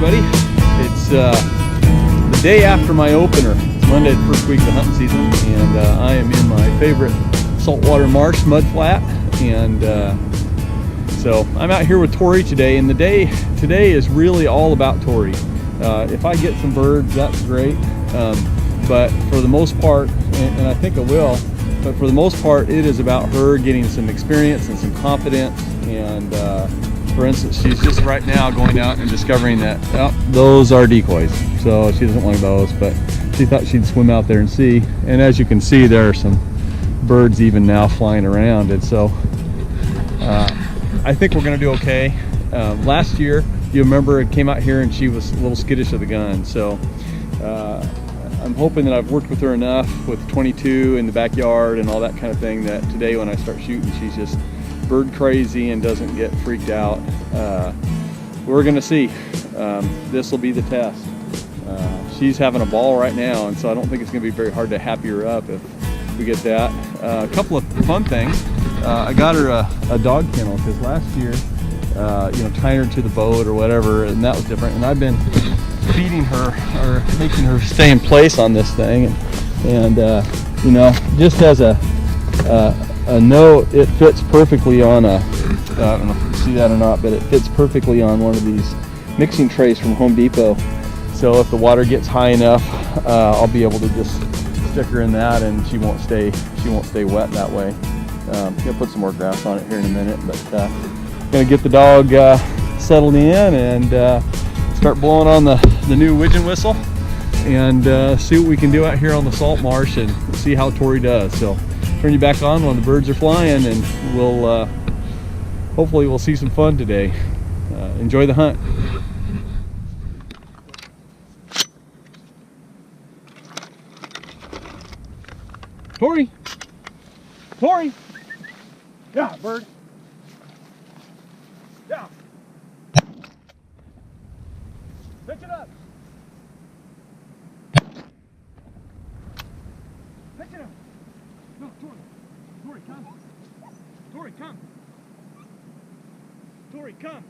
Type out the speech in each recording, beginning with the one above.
everybody. It's the day after my opener. It's Monday, the first week of the hunting season, and I am in my favorite saltwater marsh, mud flat, and so I'm out here with Torrie today, and the day today is really all about Torrie. If I get some birds, that's great, but for the most part, and I think I will, but for the most part, it is about her getting some experience and some confidence. And for instance, she's just right now going out and discovering that those are decoys, so she doesn't like those, but she thought she'd swim out there and see. And as you can see, there are some birds even now flying around, and so I think we're going to do okay. Last year, you remember, it came out here and she was a little skittish of the gun, so I'm hoping that I've worked with her enough with 22 in the backyard and all that kind of thing that today when I start shooting, she's just bird crazy and doesn't get freaked out. We're gonna see. This will be the test. She's having a ball right now, and so I don't think it's gonna be very hard to happy her up if we get that. A couple of fun things. I got her a dog kennel, because last year, you know, tying her to the boat or whatever, and that was different. And I've been feeding her, or making her stay in place on this thing, and you know, just as a note, it fits perfectly on a, I don't know if you can see that or not, but it fits perfectly on one of these mixing trays from Home Depot. So if the water gets high enough, I'll be able to just stick her in that, and she won't stay wet that way. Gonna put some more grass on it here in a minute, but gonna get the dog settled in and start blowing on the new Wigeon whistle, and see what we can do out here on the salt marsh and see how Torrie does. So turn you back on when the birds are flying, and we'll hopefully we'll see some fun today. Enjoy the hunt. Torrie! Torrie! Yeah, bird! Yeah! Pick it up! Pick it up! No, Torrie! Torrie, come! Torrie, come! Torrie, come!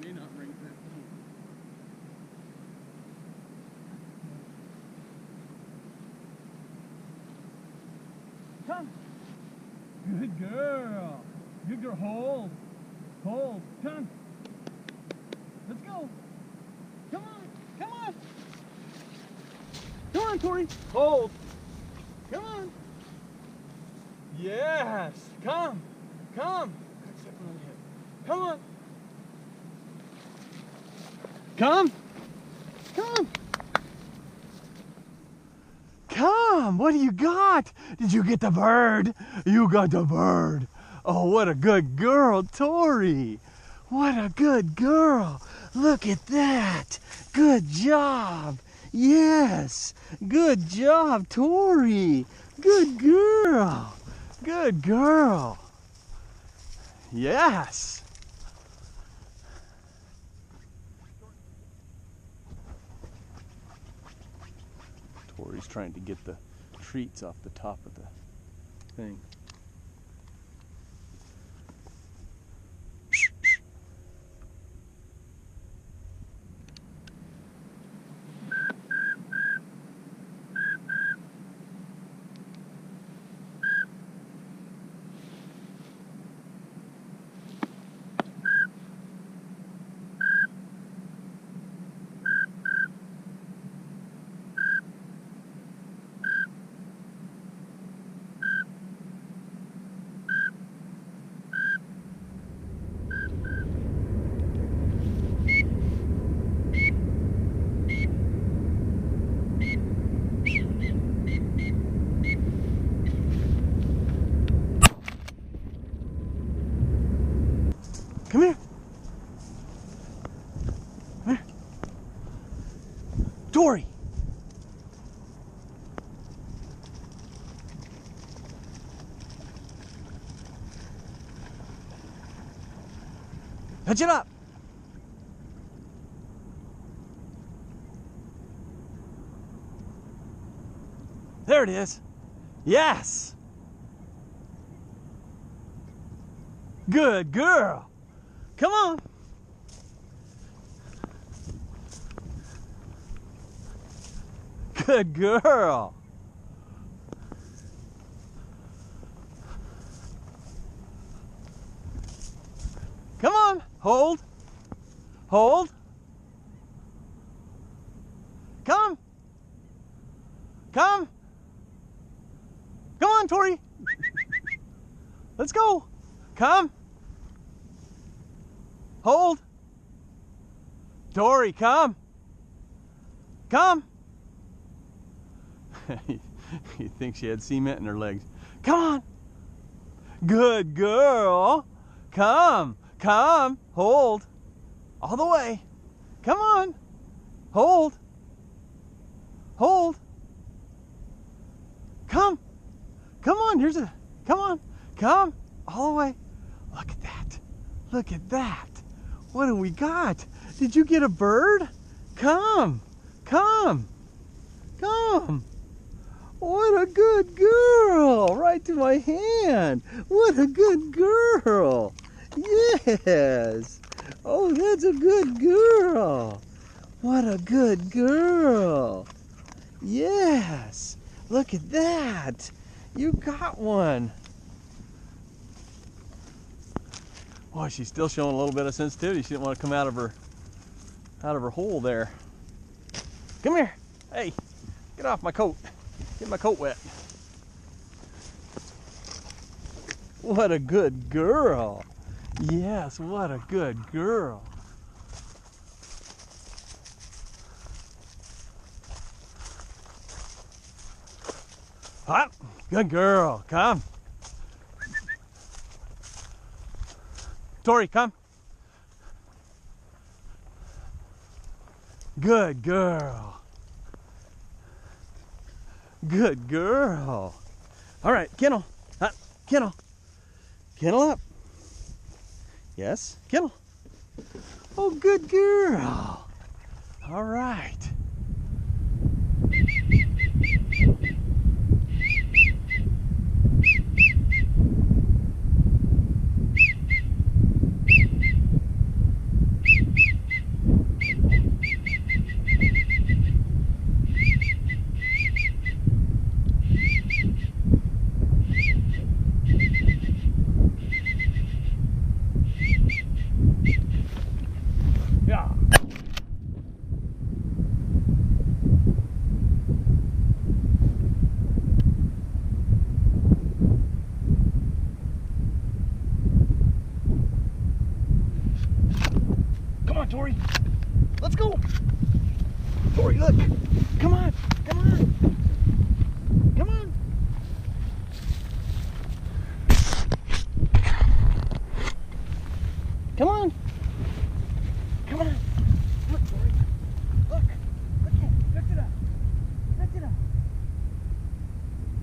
May not bring 13. Come. Good girl. Good girl. Hold. Hold. Come. Let's go. Come on. Come on. Come on, Torrie. Hold. Come on. Yes. Come. Come. Come on. Come! Come! Come! What do you got? Did you get the bird? You got the bird. Oh, what a good girl, Torrie. What a good girl. Look at that. Good job. Yes. Good job, Torrie. Good girl. Good girl. Yes. Torrie's trying to get the treats off the top of the thing. Come here. Come here. Torrie. Pitch it up. There it is. Yes. Good girl. Come on. Good girl. Come on. Hold. Hold. Come. Come. Come on, Torrie. Let's go. Come. Hold. Torrie, come. Come. You think she had cement in her legs. Come on. Good girl. Come. Come. Hold. All the way. Come on. Hold. Hold. Come. Come on. Here's a. Come on. Come. All the way. Look at that. Look at that. What do we got? Did you get a bird? Come. Come. Come. What a good girl. Right to my hand. What a good girl. Yes. Oh, that's a good girl. What a good girl. Yes. Look at that. You got one. Boy, she's still showing a little bit of sensitivity. She didn't want to come out of her hole there. Come here. Hey, get off my coat. Get my coat wet. What a good girl. Yes, what a good girl. Hop. Good girl. Come. Torrie, come. Good girl. Good girl. All right, kennel. Kennel. Kennel up. Yes, kennel. Oh, good girl. All right. Torrie, let's go. Torrie, look. Come on. Come on. Come on. Come on. Come on. Look, Torrie. Look. Look at it. Lift it up. Lift it up.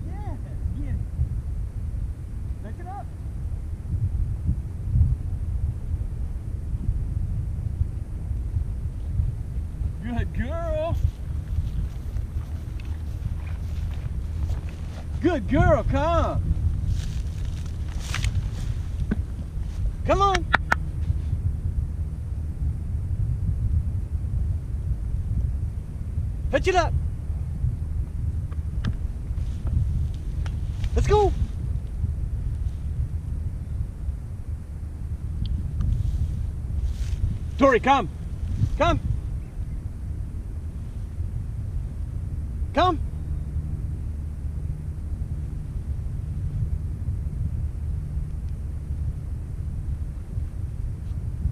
Yeah. Get it. Lift it up. Good girl. Good girl, come. Come on. Pitch it up. Let's go. Torrie, come. Come. Come.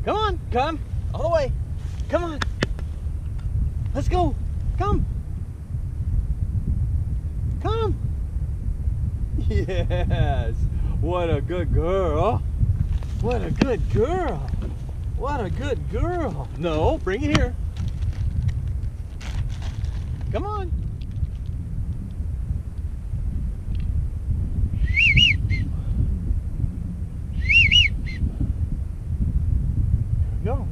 Come on, come. All the way. Come on. Let's go. Come. Come. Yes. What a good girl. What a good girl. What a good girl. No, bring it here. Come on. Here we go.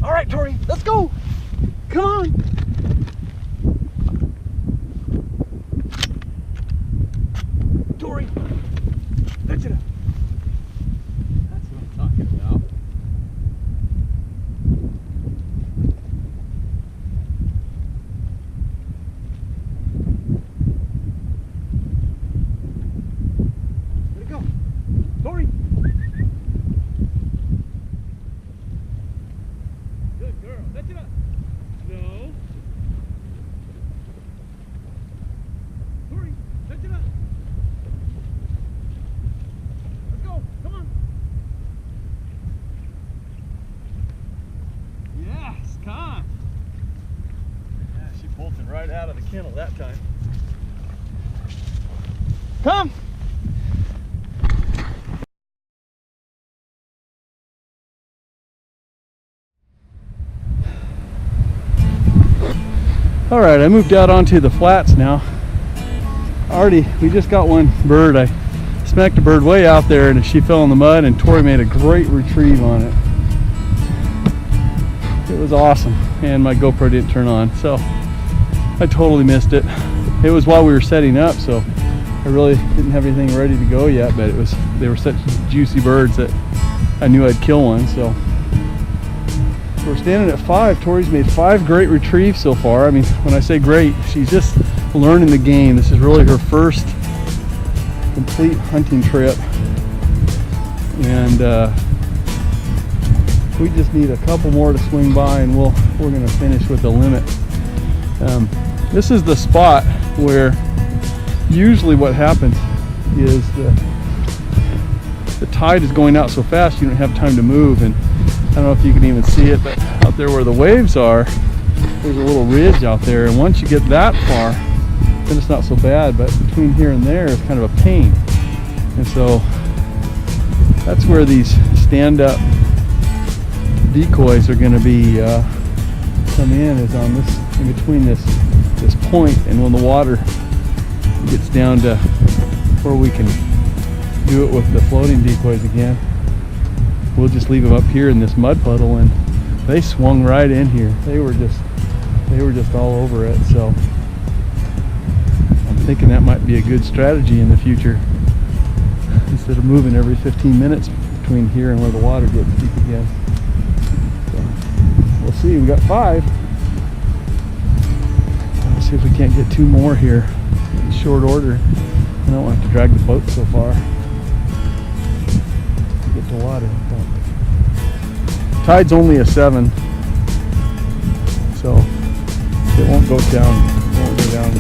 All right, Torrie, let's go. Come on. Torrie, fetch it up. That's what I'm talking about. Where'd it go? Torrie. Good girl. Fetch it up. No. Torrie, fetch it up. Let's go. Come on. Yes, come on. Yeah, she bolted right out of the kennel that time. Come. All right, I moved out onto the flats now. We just got one bird. I smacked a bird way out there and she fell in the mud, and Torrie made a great retrieve on it. It was awesome, and my GoPro didn't turn on, so I totally missed it. It was while we were setting up, so I really didn't have anything ready to go yet, but they were such juicy birds that I knew I'd kill one. So we're standing at 5. Torrie's made 5 great retrieves so far. I mean, when I say great, she's just learning the game. This is really her first complete hunting trip, and we just need a couple more to swing by, and we're going to finish with the limit. This is the spot where usually what happens is the tide is going out so fast you don't have time to move, and I don't know if you can even see it, but out there where the waves are, there's a little ridge out there, and once you get that far, then it's not so bad, but between here and there is kind of a pain. And so that's where these stand-up decoys are going to be come in, is on this, in between this point, and when the water gets down to where we can do it with the floating decoys again, we'll just leave them up here in this mud puddle. And they swung right in here. They were just all over it. So I'm thinking that might be a good strategy in the future, instead of moving every 15 minutes between here and where the water gets deep again. So we'll see. We got 5. Let's see if we can't get 2 more here in short order. I don't want to drag the boat so far to get to water. Tide's only a 7, so it won't go down. It won't go down